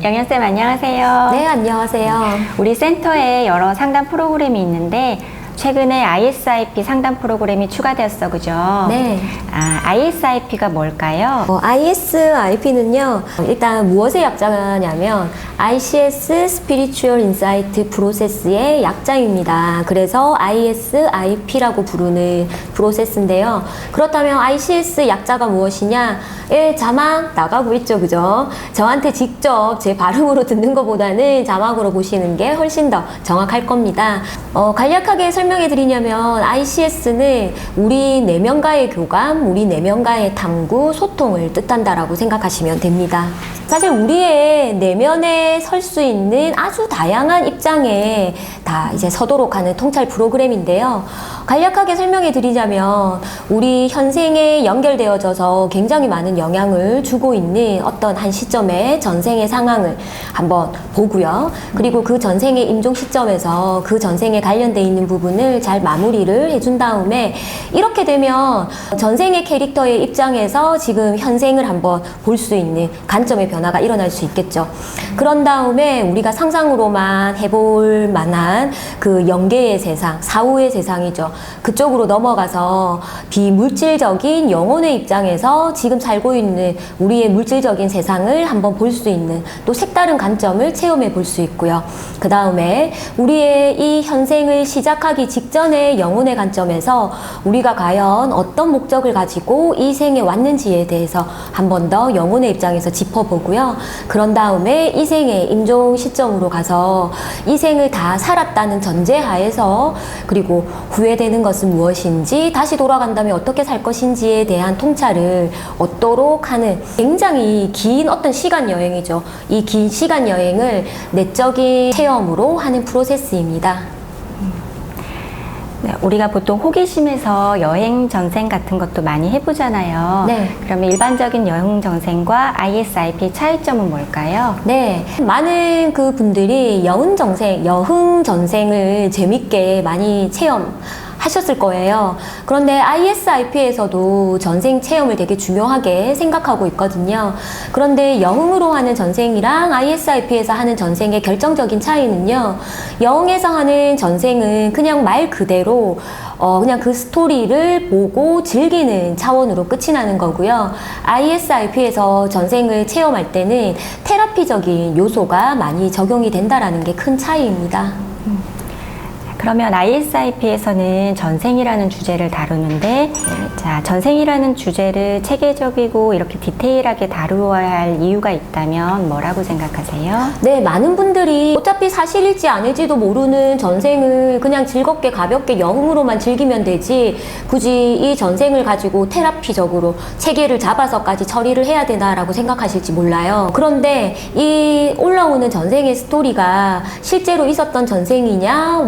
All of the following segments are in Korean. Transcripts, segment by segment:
영현쌤 안녕하세요. 네, 안녕하세요. 우리 센터에 여러 상담 프로그램이 있는데 최근에 ISIP 상담 프로그램이 추가되었어, 그죠? 네. ISIP가 뭘까요? ISIP는요, 일단 무엇의 약자냐면 ICS Spiritual Insight Process의 약자입니다. 그래서 ISIP라고 부르는 프로세스인데요. 그렇다면 ICS 약자가 무엇이냐? 자막 나가고 있죠, 그죠? 저한테 직접 제 발음으로 듣는 것보다는 자막으로 보시는 게 훨씬 더 정확할 겁니다. 간략하게 설명해 드리냐면 ICS는 우리 내면과의 교감, 우리 내면과의 탐구, 소통을 뜻한다라고 생각하시면 됩니다. 사실 우리의 내면에 설 수 있는 아주 다양한 입장에 다 이제 서도록 하는 통찰 프로그램인데요. 간략하게 설명해 드리자면 우리 현생에 연결되어져서 굉장히 많은 영향을 주고 있는 어떤 한 시점의 전생의 상황을 한번 보고요. 그리고 그 전생의 임종 시점에서 그 전생에 관련돼 있는 부분을 잘 마무리를 해준 다음에 이렇게 되면 전생의 캐릭터의 입장에서 지금 현생을 한번 볼 수 있는 관점의 변화가 일어날 수 있겠죠. 그런 다음에 우리가 상상으로만 해볼 만한 그 영계의 세상, 사후의 세상이죠. 그쪽으로 넘어가서 비물질적인 영혼의 입장에서 지금 살고 있는 우리의 물질적인 세상을 한번 볼 수 있는 또 색다른 관점을 체험해 볼 수 있고요. 그 다음에 우리의 이 현생을 시작하기 직전의 영혼의 관점에서 우리가 과연 어떤 목적을 가지고 이 생에 왔는지에 대해서 한 번 더 영혼의 입장에서 짚어보고요. 그런 다음에 이 생의 임종 시점으로 가서 이 생을 다 살았다는 전제하에서 그리고 후회되는 것은 무엇인지 다시 돌아간다면 어떻게 살 것인지에 대한 통찰을 얻도록 하는 굉장히 긴 어떤 시간 여행이죠. 이 긴 시간 여행을 내적인 체험으로 하는 프로세스입니다. 네, 우리가 보통 호기심에서 여행 전생 같은 것도 많이 해보잖아요. 네. 그러면 일반적인 여행 전생과 ISIP의 차이점은 뭘까요? 네, 많은 그 분들이 여흥 전생을 재밌게 많이 체험하셨을 거예요. 그런데 ISIP에서도 전생 체험을 되게 중요하게 생각하고 있거든요. 그런데 여흥으로 하는 전생이랑 ISIP에서 하는 전생의 결정적인 차이는요. 여흥에서 하는 전생은 그냥 말 그대로 그냥 그 스토리를 보고 즐기는 차원으로 끝이 나는 거고요. ISIP에서 전생을 체험할 때는 테라피적인 요소가 많이 적용이 된다라는 게 큰 차이입니다. 그러면 ISIP에서는 전생이라는 주제를 다루는데 자, 전생이라는 주제를 체계적이고 이렇게 디테일하게 다루어야 할 이유가 있다면 뭐라고 생각하세요? 네, 많은 분들이 어차피 사실일지 아닐지도 모르는 전생을 그냥 즐겁게 가볍게 여흥으로만 즐기면 되지 굳이 이 전생을 가지고 테라피적으로 체계를 잡아서까지 처리를 해야 되나라고 생각하실지 몰라요. 그런데 이 올라오는 전생의 스토리가 실제로 있었던 전생이냐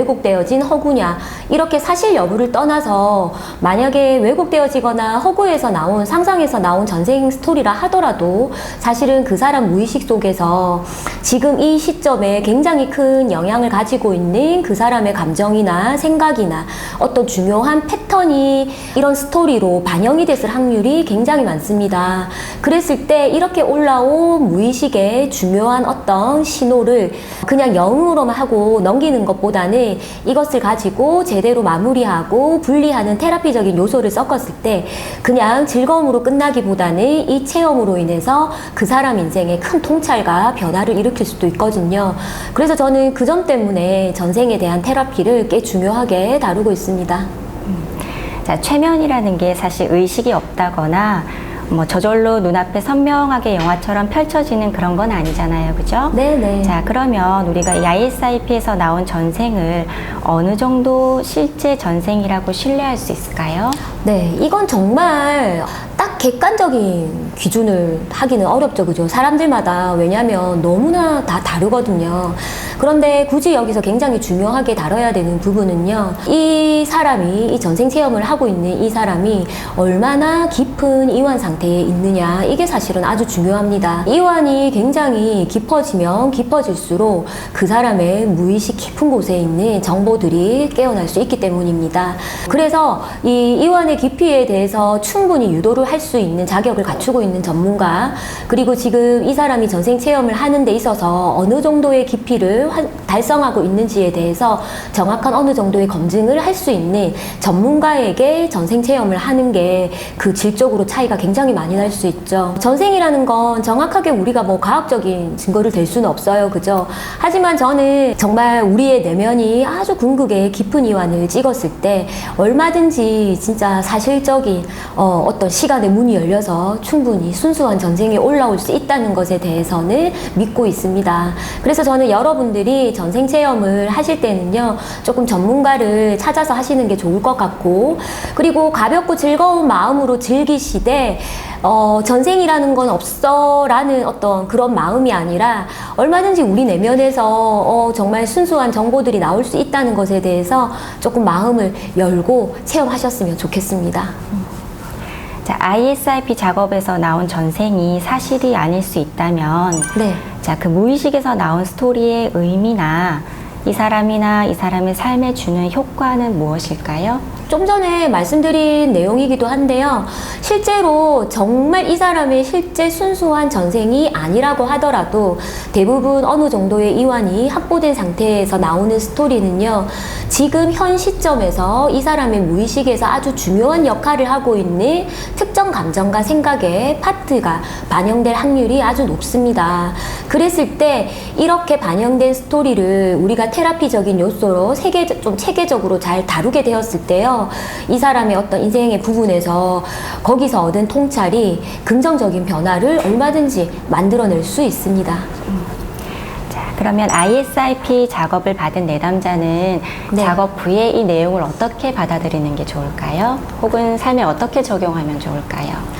왜곡되어진 허구냐 이렇게 사실 여부를 떠나서 만약에 왜곡되어지거나 허구에서 나온 상상에서 나온 전생 스토리라 하더라도 사실은 그 사람 무의식 속에서 지금 이 시점에 굉장히 큰 영향을 가지고 있는 그 사람의 감정이나 생각이나 어떤 중요한 패턴이 이런 스토리로 반영이 됐을 확률이 굉장히 많습니다. 그랬을 때 이렇게 올라온 무의식의 중요한 어떤 신호를 그냥 영으로만 하고 넘기는 것보다는 이것을 가지고 제대로 마무리하고 분리하는 테라피적인 요소를 섞었을 때 그냥 즐거움으로 끝나기보다는 이 체험으로 인해서 그 사람 인생에 큰 통찰과 변화를 일으킬 수도 있거든요. 그래서 저는 그 점 때문에 전생에 대한 테라피를 꽤 중요하게 다루고 있습니다. 자, 최면이라는 게 사실 의식이 없다거나 저절로 눈앞에 선명하게 영화처럼 펼쳐지는 그런 건 아니잖아요. 그죠? 네네. 자, 그러면 우리가 이 ISIP에서 나온 전생을 어느 정도 실제 전생이라고 신뢰할 수 있을까요? 네, 이건 정말 딱 객관적인 기준을 하기는 어렵죠. 그죠? 사람들마다 왜냐면 너무나 다 다르거든요. 그런데 굳이 여기서 굉장히 중요하게 다뤄야 되는 부분은요. 이 사람이 이 전생 체험을 하고 있는 이 사람이 얼마나 깊은 이완 상태에 있느냐 이게 사실은 아주 중요합니다. 이완이 굉장히 깊어지면 깊어질수록 그 사람의 무의식 깊은 곳에 있는 정보들이 깨어날 수 있기 때문입니다. 그래서 이 이완의 깊이에 대해서 충분히 유도를 할 수 있는 자격을 갖추고 있는 전문가, 그리고 지금 이 사람이 전생 체험을 하는 데 있어서 어느 정도의 깊이를 달성하고 있는지에 대해서 정확한 어느 정도의 검증을 할 수 있는 전문가에게 전생 체험을 하는 게 그 질적으로 차이가 굉장히 많이 날 수 있죠. 전생이라는 건 정확하게 우리가 뭐 과학적인 증거를 될 수는 없어요. 그죠? 하지만 저는 정말 우리의 내면이 아주 궁극의 깊은 이완을 찍었을 때 얼마든지 진짜 사실적인 어떤 시간의 문이 열려서 충분히 순수한 전생에 올라올 수 있다는 것에 대해서는 믿고 있습니다. 그래서 저는 여러분들이 전생 체험을 하실 때는요, 조금 전문가를 찾아서 하시는 게 좋을 것 같고, 그리고 가볍고 즐거운 마음으로 즐기시되 전생이라는 건 없어 라는 어떤 그런 마음이 아니라 얼마든지 우리 내면에서 정말 순수한 정보들이 나올 수 있다는 것에 대해서 조금 마음을 열고 체험하셨으면 좋겠습니다. 자, ISIP 작업에서 나온 전생이 사실이 아닐 수 있다면, 네. 자, 그 무의식에서 나온 스토리의 의미나 이 사람이나 이 사람의 삶에 주는 효과는 무엇일까요? 좀 전에 말씀드린 내용이기도 한데요. 실제로 정말 이 사람의 실제 순수한 전생이 아니라고 하더라도 대부분 어느 정도의 이완이 확보된 상태에서 나오는 스토리는요, 지금 현 시점에서 이 사람의 무의식에서 아주 중요한 역할을 하고 있는 특정 감정과 생각의 파트가 반영될 확률이 아주 높습니다. 그랬을 때 이렇게 반영된 스토리를 우리가 테라피적인 요소로 좀 체계적으로 잘 다루게 되었을 때요, 이 사람의 어떤 인생의 부분에서 거기서 얻은 통찰이 긍정적인 변화를 얼마든지 만들어낼 수 있습니다. 자, 그러면 ISIP 작업을 받은 내담자는 네. 작업 후에 이 내용을 어떻게 받아들이는 게 좋을까요? 혹은 삶에 어떻게 적용하면 좋을까요?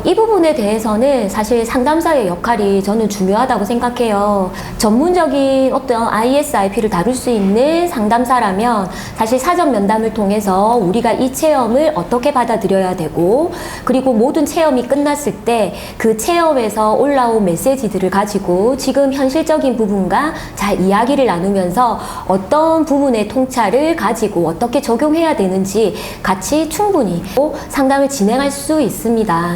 이 부분에 대해서는 사실 상담사의 역할이 저는 중요하다고 생각해요. 전문적인 어떤 ISIP를 다룰 수 있는 상담사라면 사실 사전 면담을 통해서 우리가 이 체험을 어떻게 받아들여야 되고, 그리고 모든 체험이 끝났을 때 그 체험에서 올라온 메시지들을 가지고 지금 현실적인 부분과 잘 이야기를 나누면서 어떤 부분의 통찰을 가지고 어떻게 적용해야 되는지 같이 충분히 상담을 진행할 수 있습니다.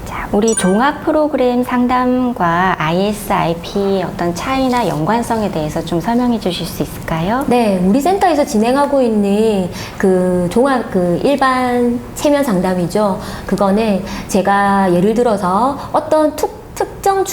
자, 우리 종합 프로그램 상담과 ISIP의 어떤 차이나 연관성에 대해서 좀 설명해 주실 수 있을까요? 네, 우리 센터에서 진행하고 있는 그 종합 일반 체면 상담이죠. 그거는 제가 예를 들어서 어떤 특정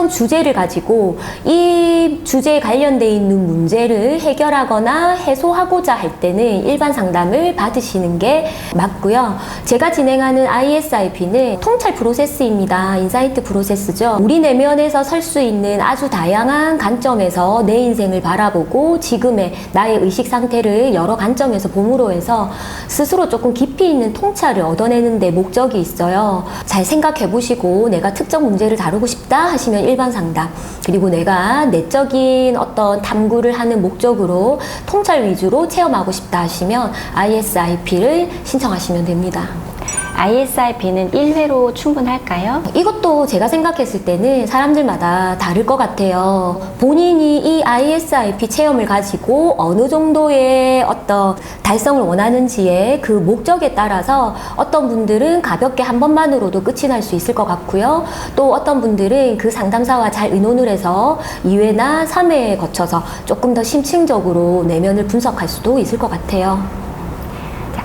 주제를 가지고 이 주제에 관련되어 있는 문제를 해결하거나 해소하고자 할 때는 일반 상담을 받으시는 게 맞고요. 제가 진행하는 ISIP는 통찰 프로세스입니다. 인사이트 프로세스죠. 우리 내면에서 설 수 있는 아주 다양한 관점에서 내 인생을 바라보고 지금의 나의 의식 상태를 여러 관점에서 봄으로 해서 스스로 조금 깊이 있는 통찰을 얻어내는 데 목적이 있어요. 잘 생각해 보시고 내가 특정 문제를 다루고 싶다 하시면 일반 상담, 그리고 내가 내적인 어떤 탐구를 하는 목적으로 통찰 위주로 체험하고 싶다 하시면 ISIP를 신청하시면 됩니다. ISIP는 1회로 충분할까요? 이것도 제가 생각했을 때는 사람들마다 다를 것 같아요. 본인이 이 ISIP 체험을 가지고 어느 정도의 어떤 달성을 원하는지의 그 목적에 따라서 어떤 분들은 가볍게 한 번만으로도 끝이 날 수 있을 것 같고요. 또 어떤 분들은 그 상담사와 잘 의논을 해서 2회나 3회에 거쳐서 조금 더 심층적으로 내면을 분석할 수도 있을 것 같아요.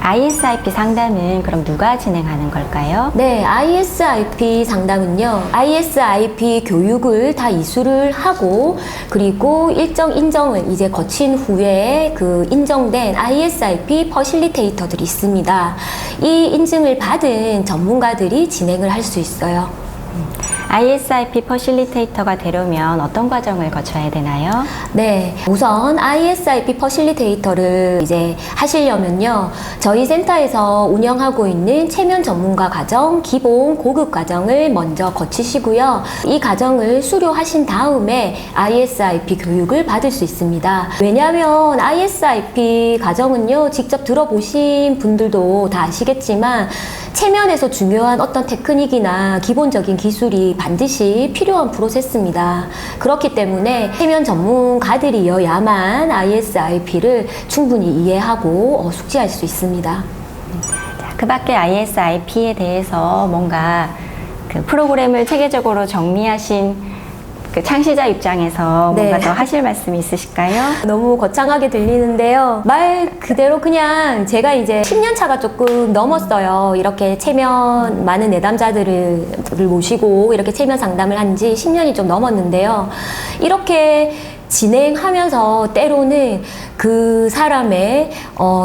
ISIP 상담은 그럼 누가 진행하는 걸까요? 네, ISIP 상담은요, ISIP 교육을 다 이수를 하고, 그리고 일정 인정을 이제 거친 후에 그 인정된 ISIP 퍼실리테이터들이 있습니다. 이 인증을 받은 전문가들이 진행을 할 수 있어요. ISIP 퍼실리테이터가 되려면 어떤 과정을 거쳐야 되나요? 네, 우선 ISIP 퍼실리테이터를 이제 하시려면요, 저희 센터에서 운영하고 있는 체면 전문가 과정, 기본 고급 과정을 먼저 거치시고요. 이 과정을 수료하신 다음에 ISIP 교육을 받을 수 있습니다. 왜냐하면 ISIP 과정은요, 직접 들어보신 분들도 다 아시겠지만 체면에서 중요한 어떤 테크닉이나 기본적인 기술이 반드시 필요한 프로세스입니다. 그렇기 때문에 체면 전문가들이어야만 ISIP를 충분히 이해하고 숙지할 수 있습니다. 그 밖에 ISIP에 대해서 뭔가 그 프로그램을 체계적으로 정리하신 그 창시자 입장에서 네. 뭔가 더 하실 말씀이 있으실까요? 너무 거창하게 들리는데요. 말 그대로 그냥 제가 이제 10년 차가 조금 넘었어요. 이렇게 체면 많은 내담자들을 모시고 이렇게 체면 상담을 한 지 10년이 좀 넘었는데요. 이렇게 진행하면서 때로는 그 사람의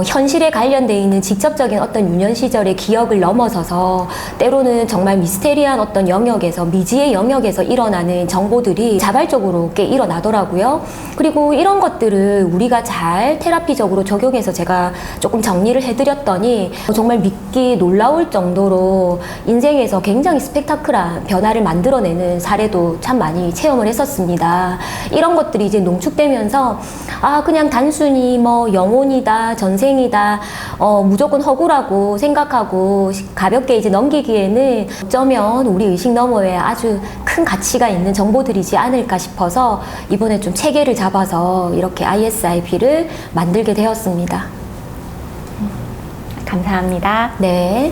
현실에 관련되어 있는 직접적인 어떤 유년 시절의 기억을 넘어서서 때로는 정말 미스테리한 어떤 영역에서 미지의 영역에서 일어나는 정보들이 자발적으로 꽤 일어나더라고요. 그리고 이런 것들을 우리가 잘 테라피적으로 적용해서 제가 조금 정리를 해드렸더니 정말 믿기 놀라울 정도로 인생에서 굉장히 스펙타클한 변화를 만들어내는 사례도 참 많이 체험을 했었습니다. 이런 것들이 이제 농축되면서 그냥 단순히 뭐 영혼이다, 전생이다, 무조건 허구라고 생각하고 가볍게 이제 넘기기에는 어쩌면 우리 의식 너머에 아주 큰 가치가 있는 정보들이지 않을까 싶어서 이번에 좀 체계를 잡아서 이렇게 ISIP를 만들게 되었습니다. 감사합니다. 네.